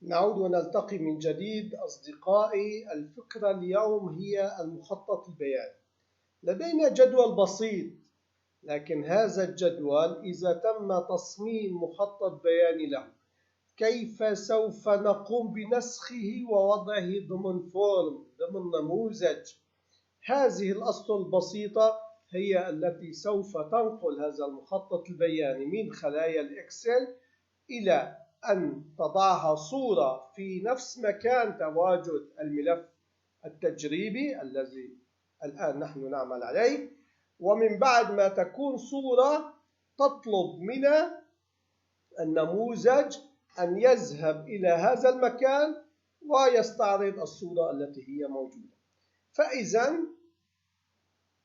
نعود ونلتقي من جديد أصدقائي. الفكرة اليوم هي المخطط البياني. لدينا جدول بسيط، لكن هذا الجدول إذا تم تصميم مخطط بياني له كيف سوف نقوم بنسخه ووضعه ضمن فورم، ضمن نموذج. هذه الأسطر البسيطة هي التي سوف تنقل هذا المخطط البياني من خلايا الإكسل إلى أن تضعها صورة في نفس مكان تواجد الملف التجريبي الذي الآن نحن نعمل عليه. ومن بعد ما تكون صورة تطلب من النموذج أن يذهب إلى هذا المكان ويستعرض الصورة التي هي موجودة. فإذا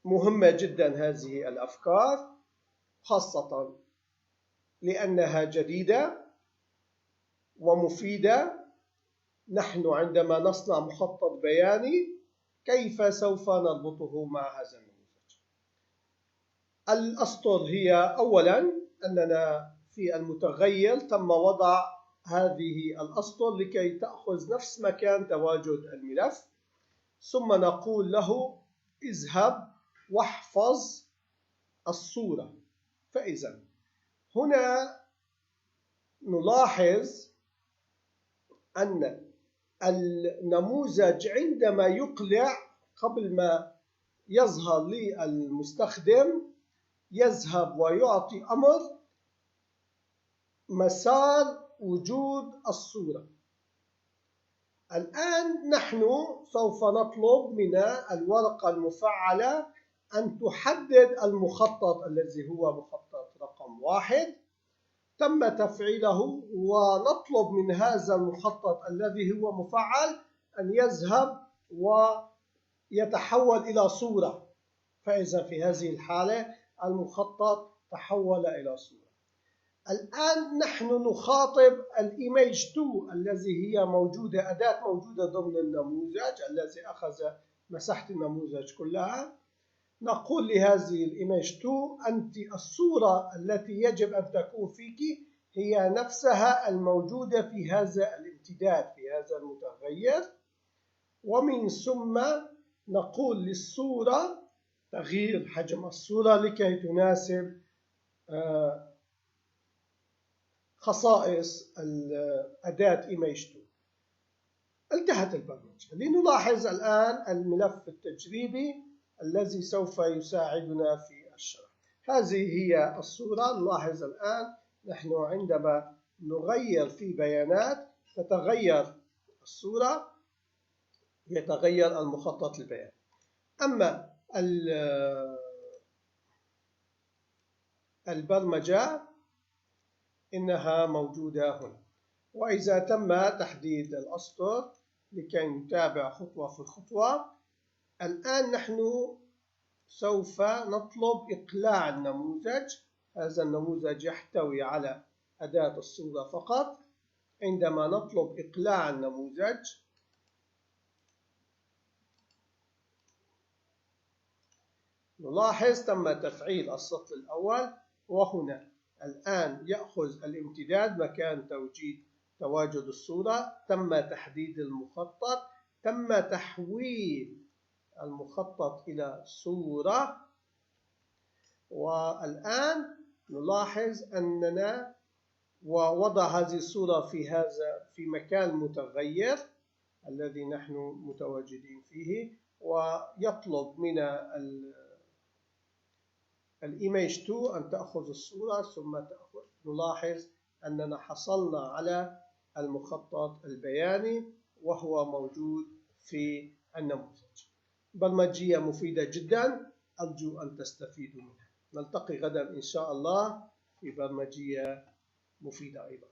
مهمة جدا هذه الأفكار، خاصة لأنها جديدة ومفيدة. نحن عندما نصنع مخطط بياني كيف سوف نربطه مع هذا النموذج؟ الأسطر هي أولا أننا في المتغير تم وضع هذه الأسطر لكي تأخذ نفس مكان تواجد الملف، ثم نقول له اذهب واحفظ الصورة. فإذا هنا نلاحظ أن النموذج عندما يقلع قبل ما يظهر للمستخدم يذهب ويعطي أمر مسار وجود الصورة. الآن نحن سوف نطلب من الورقة المفعلة أن تحدد المخطط الذي هو مخطط رقم 1. تم تفعيله، ونطلب من هذا المخطط الذي هو مفعل أن يذهب ويتحول إلى صورة. فإذا في هذه الحالة المخطط تحول إلى صورة. الآن نحن نخاطب الإيميج 2 الذي هي موجودة، أداة موجودة ضمن النموذج الذي أخذ مساحة النموذج كلها. نقول لهذه الإيميج 2 أنت الصورة التي يجب أن تكون فيك هي نفسها الموجودة في هذا الامتداد، في هذا المتغير. ومن ثم نقول للصورة تغيير حجم الصورة لكي تناسب خصائص الأداة إيميج 2. انتهت البرمجة. لنلاحظ الآن الملف التجريبي الذي سوف يساعدنا في الشرح. هذه هي الصورة. نلاحظ الآن نحن عندما نغير في بيانات تتغير الصورة، يتغير المخطط البياني. أما البرمجة إنها موجودة هنا. وإذا تم تحديد الأسطر لكي نتابع خطوة في خطوة، الآن نحن سوف نطلب إقلاع النموذج. هذا النموذج يحتوي على أداة الصورة فقط. عندما نطلب إقلاع النموذج نلاحظ تم تفعيل السطر الأول، وهنا الآن يأخذ الامتداد مكان تواجد الصورة. تم تحديد المخطط، تم تحويل المخطط إلى صورة. والآن نلاحظ أننا ووضع هذه الصورة في مكان متغير الذي نحن متواجدين فيه، ويطلب من الإيميج 2 أن تأخذ الصورة ثم تأخذ. نلاحظ أننا حصلنا على المخطط البياني وهو موجود في النموذج. برمجية مفيدة جدا، أرجو أن تستفيدوا منها. نلتقي غدا إن شاء الله في برمجية مفيدة أيضا.